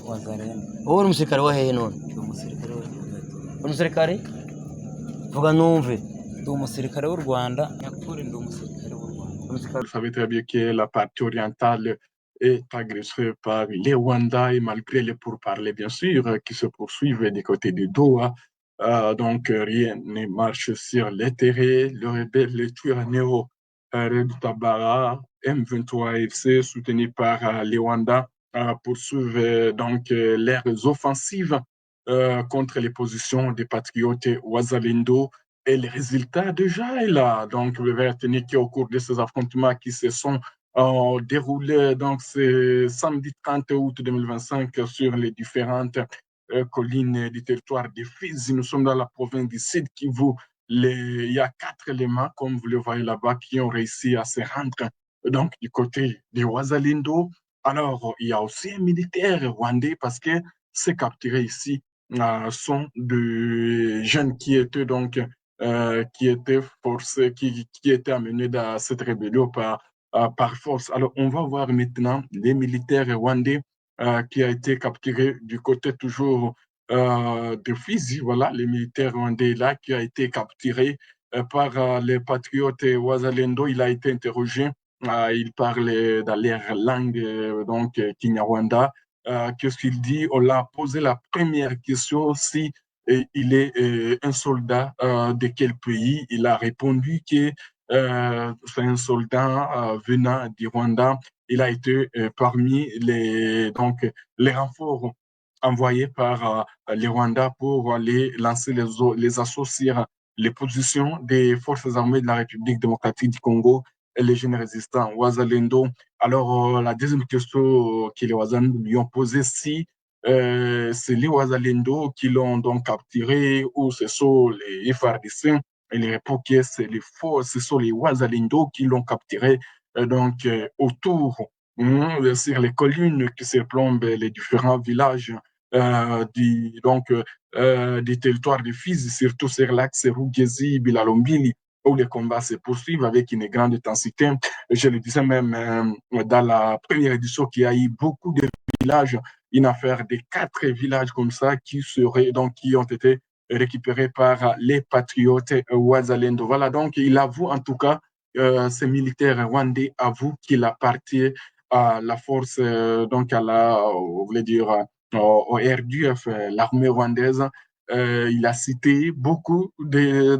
wazalendo wowe uri umusirikare wa hehe none? ndi umusirikare w'u Rwanda. Uri umusirikare? Vuga numve. Ndi umusirikare w'u Rwanda nyakuri, ndi umusirikare w'u Rwanda. Vous savez très bien que la partie orientale est agressée par les Rwandais, et malgré les pourparlers, bien sûr, qui se poursuivent du côté de Doha. Donc, rien ne marche sur les terrains. Le rebelle, le tueur Néo Red Tabara, M23 FC, soutenu par les Rwandais, poursuivent donc leurs offensives contre les positions des patriotes Ouazalendo. Et le résultat déjà est là. Donc, vous devez retenir qu'au cours de ces affrontements qui se sont déroulés, donc c'est samedi 30 août 2025 sur les différentes collines du territoire de Fizi. Nous sommes dans la province du Sud Kivu. Il y a 4 éléments, comme vous le voyez là-bas, qui ont réussi à se rendre donc du côté de Ouazalendo. Alors, il y a aussi un militaire rwandais parce que ces capturés ici sont de jeunes qui étaient donc qui étaient forcés, qui étaient amenés dans cette rébellion par force. Alors, on va voir maintenant les militaires rwandais qui a été capturé du côté toujours de Fizi. Voilà, les militaires rwandais là qui a été capturé par les patriotes Ouazalendo. Il a été interrogé. Il parlait dans leur langue, donc Kinyarwanda. Qu'est-ce qu'il dit? On l'a posé la première question si il est un soldat de quel pays? Il a répondu que c'est un soldat venant du Rwanda. Il a été parmi donc, les renforts envoyés par les Rwandais pour aller lancer les assauts sur les positions des forces armées de la République démocratique du Congo et les jeunes résistants Ouazalendo. Alors, la deuxième question que les Ouazalendo lui ont posée, si c'est les Ouazalendo qui l'ont donc capturé ou ce sont les FARDC. Il répond que c'est les forces, ce sont les Ouazalendo qui l'ont capturé donc autour sur les collines qui surplombent les différents villages du territoire de Fizi, surtout sur l'axe Rugezi, Bilalombili, où les combats se poursuivent avec une grande intensité. Je le disais même dans la première édition qu'il y a eu beaucoup de villages, une affaire de 4 villages comme ça qui ont été récupérés par les patriotes Ouazalendo. Voilà, donc il avoue en tout cas, ces militaires rwandais avouent qu'il appartient à la force, donc on voulait dire, au RDF, l'armée rwandaise. Il a cité beaucoup de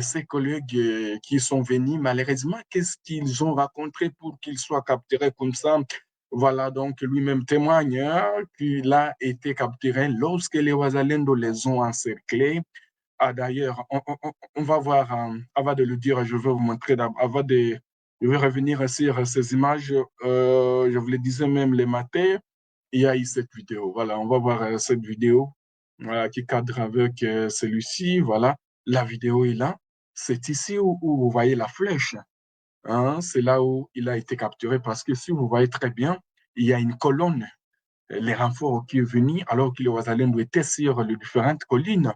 ses collègues qui sont venus. Malheureusement, qu'est-ce qu'ils ont rencontré pour qu'ils soient capturés comme ça? Voilà, donc lui-même témoigne qu'il a été capturé lorsque les Ouazalendo les ont encerclés. Ah, d'ailleurs, on va voir, avant de le dire, je vais vous montrer, je vais revenir sur ces images. Je vous le disais même les matins, il y a eu cette vidéo. Voilà, on va voir cette vidéo voilà, qui cadre avec celui-ci. Voilà, la vidéo est là. C'est ici où vous voyez la flèche. Hein, c'est là où il a été capturé parce que si vous voyez très bien, il y a une colonne, les renforts qui est venu alors que les Ouazalendo étaient sur les différentes collines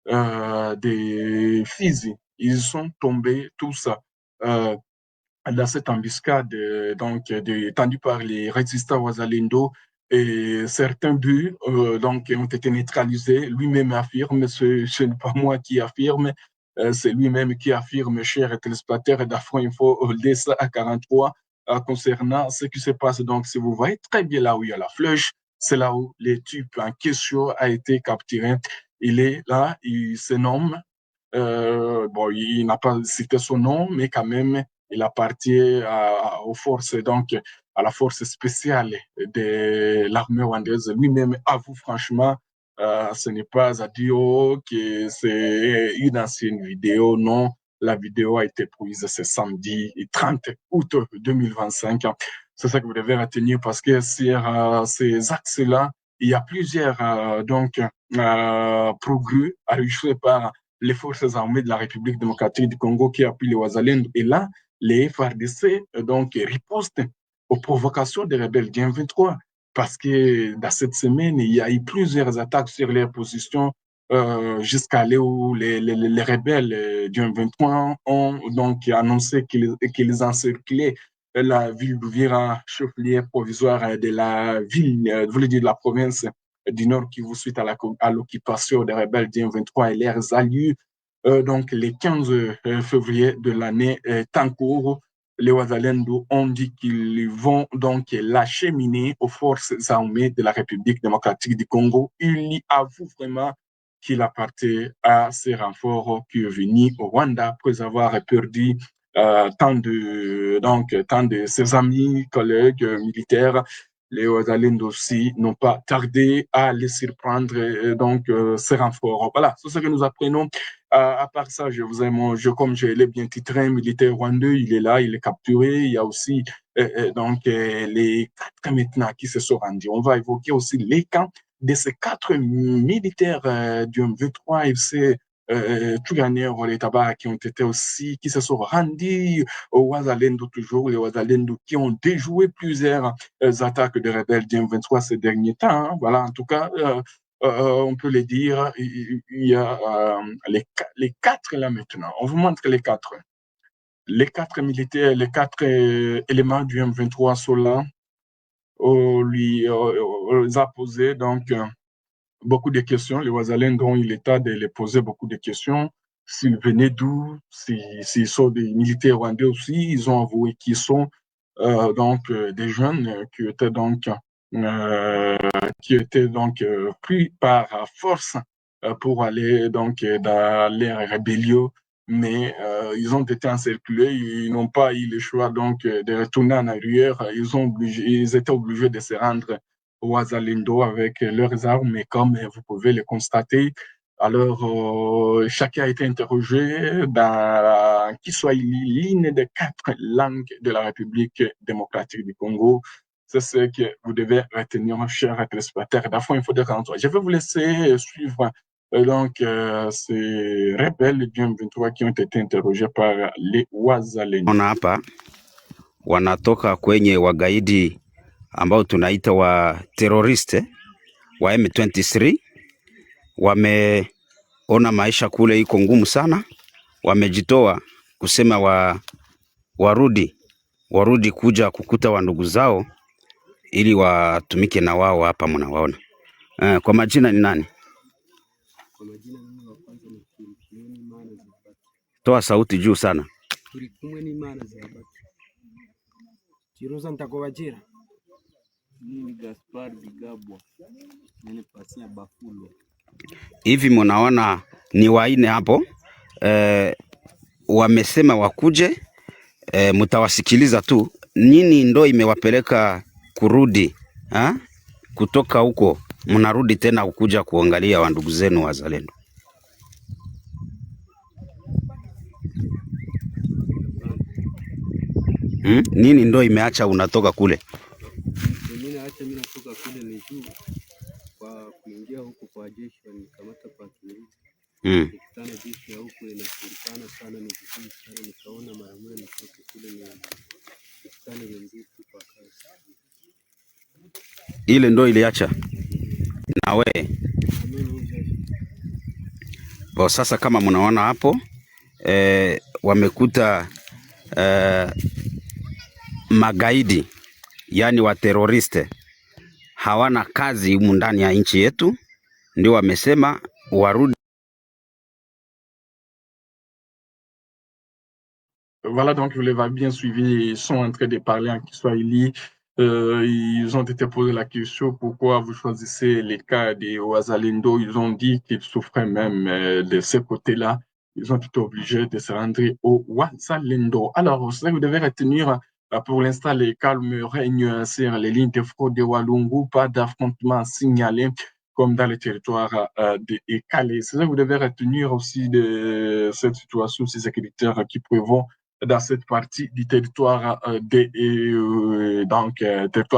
des Fizi. Ils sont tombés tous euh, dans cette embuscade tendue par les résistants Ouazalendo et certains buts donc, ont été neutralisés. Lui-même affirme, ce n'est pas moi qui affirme, c'est lui-même qui affirme, cher téléspectateur d'Afro Info, DSA 43, concernant ce qui se passe. Donc, si vous voyez très bien là où il y a la flèche, c'est là où le type en question a été capturé. Il est là, il se nomme, bon, il n'a pas cité son nom, mais quand même, il appartient aux forces, donc à la force spéciale de l'armée rwandaise. Lui-même avoue franchement, ce n'est pas à dire que c'est une ancienne vidéo, non. La vidéo a été prise ce samedi 30 août 2025. C'est ça que vous devez retenir parce que sur ces axes-là, il y a plusieurs progrès réussis par les forces armées de la République démocratique du Congo qui appuient les Ouazalendo. Et là, les FARDC donc ripostent aux provocations des rebelles du M23 parce que dans cette semaine, il y a eu plusieurs attaques sur leurs positions jusqu'à là où les rebelles du M23 ont donc annoncé qu'ils encerclaient la ville d'Uvira, chef-lieu provisoire de la ville, de la province du Nord Kivu suite à l'occupation des rebelles du M23 et leurs alliés. Donc, le 15 février de l'année en cours, les Ouazalendo ont dit qu'ils vont donc l'acheminer aux forces armées de la République démocratique du Congo. Il y avoue vraiment qu'il appartient à ces renforts qui est venu au Rwanda après avoir perdu tant de ses amis, collègues militaires. Les Ouazalendo aussi n'ont pas tardé à les surprendre, ces renforts. Voilà, c'est ce que nous apprenons. À part ça, comme je l'ai bien titré, un militaire rwandais, il est là, il est capturé. Il y a aussi les 4 maintenant qui se sont rendus. On va évoquer aussi les camps de ces 4 militaires du M23 FC Tuganère, les tabacs qui ont été aussi, qui se sont rendus au Ouazalendo toujours, les Ouazalendo qui ont déjoué plusieurs attaques de rebelles du M23 ces derniers temps. Hein. Voilà, en tout cas, on peut le dire, il y a les 4 là maintenant. On vous montre les 4. Les 4 militaires, les 4 éléments du M23 sont là. On les a posé donc beaucoup de questions. Les Ouazalendo ont eu l'état de les poser beaucoup de questions. S'ils venaient d'où, s'ils sont des militaires rwandais aussi, ils ont avoué qu'ils sont des jeunes qui étaient donc pris par force pour aller donc dans les rébellions, mais ils ont été encerclés, ils n'ont pas eu le choix donc de retourner en arrière, ils étaient obligés de se rendre au Ouazalendo avec leurs armes, et comme vous pouvez le constater, alors chacun a été interrogé dans qui soit l'une des 4 langues de la République démocratique du Congo. C'est ce que vous devez retenir, chers téléspectateurs d'Afro Info de 43. Je vais vous laisser suivre ces rebelles du M23 qui ont été interrogés par les Wazalendo. Ona hapa wanatoka kwenye wagaidi ambao tunaita wa teroriste wa M23. Wameona maisha kule iko ngumu sana, wamejitoa kusema warudi kuja kukuta wa ndugu zao ili watumike na wao hapa mnawaona. Kwa majina ni nani? Kwa majina mimi wa kwanza ni Turikumweni Mana Zabati. Toa sauti juu sana. Turikumweni Mana Zabati. Chiroza Ntakobajira. Mimi Gaspar Bigabwa. Mimi Pasia Bafulo. Hivi mnaona ni waine hapo. Wamesema wakuje, mtawasikiliza tu. Nini ndo imewapeleka kurudi? Kutoka huko mnarudi tena kukuja kuangalia wa ndugu zenu wazalendo? Nini ndo imeacha unatoka kule? Mimi natoka kule ni juu kwa kuingia huko kwa jeshi, wanikamata kwa kile. Nikitana jeshi ya huko inafuatana sana, ni vizuri sana, nikaona mara moja nitoke kule ni nikitana wenzetu kwa kazi. Ile ndo iliacha na we. Sasa kama mnaona hapo wamekuta magaidi, yani wa teroriste, hawana kazi humu ndani ya nchi yetu, ndio wamesema warudi. Voilà, donc vous l'avez bien suivi, ils sont en train de parler en Kiswahili. Ils ont été posés la question pourquoi vous choisissez les cas des Ouazalendo. Ils ont dit qu'ils souffraient même de ce côté-là. Ils ont été obligés de se rendre au Ouazalendo. Alors, ça, vous devez retenir, pour l'instant, les calmes règnent sur les lignes de fraude de Walungu, pas d'affrontement signalé comme dans le territoire de Calais. C'est ça que vous devez retenir aussi de cette situation sécuritaire qui prévaut dans cette partie du territoire territoire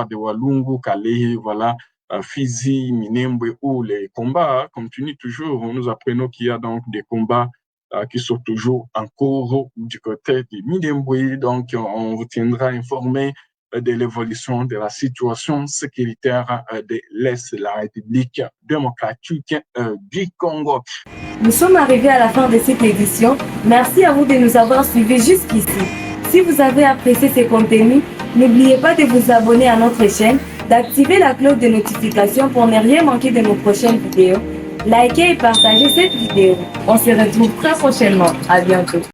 de Walungu, Calais, voilà, Fizi, Minembwe, où les combats continuent toujours. Nous apprenons qu'il y a donc des combats qui sont toujours en cours du côté de Minembwe. Donc, on vous tiendra informé de l'évolution de la situation sécuritaire de l'Est de la République démocratique du Congo. Nous sommes arrivés à la fin de cette édition. Merci à vous de nous avoir suivis jusqu'ici. Si vous avez apprécié ce contenu, n'oubliez pas de vous abonner à notre chaîne, d'activer la cloche de notification pour ne rien manquer de nos prochaines vidéos. Likez et partagez cette vidéo. On se retrouve très prochainement. À bientôt.